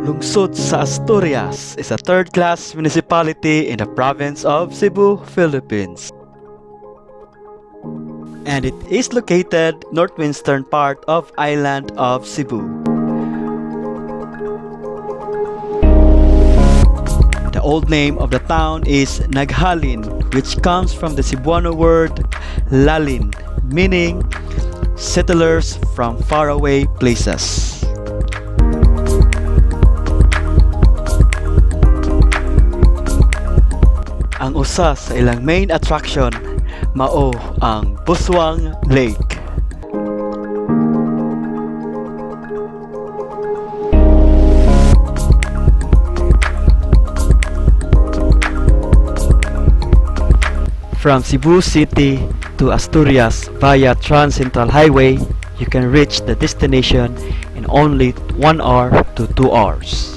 Lungsod sa Asturias is a third-class municipality in the province of Cebu, Philippines. And it is located northwestern part of island of Cebu. The old name of the town is Naghalin, which comes from the Cebuano word lalin, meaning settlers from faraway places. Ang usa sa ilang main attraction mao ang Buswang Lake. From Cebu City to Asturias via Trans-Central Highway, you can reach the destination in only 1 hour to 2 hours.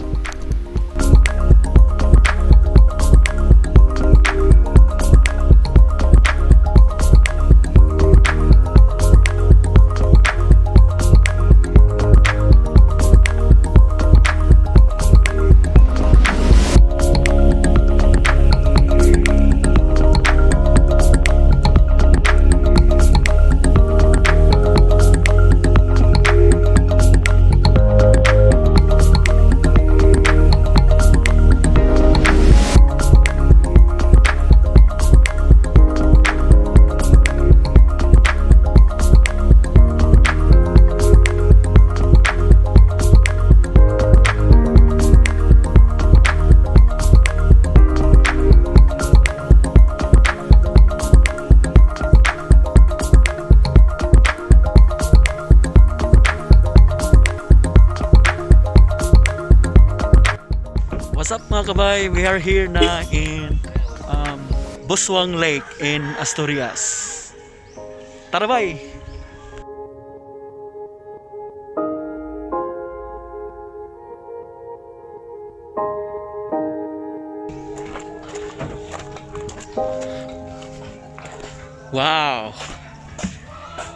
What's up mga kabay? We are here na in Buswang Lake in Asturias. Tara bay! Wow!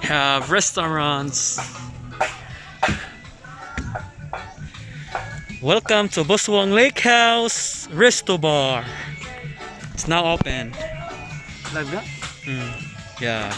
Have restaurants. Welcome to Buswang Lake House Resto Bar. It's now open. Live ka? Yeah.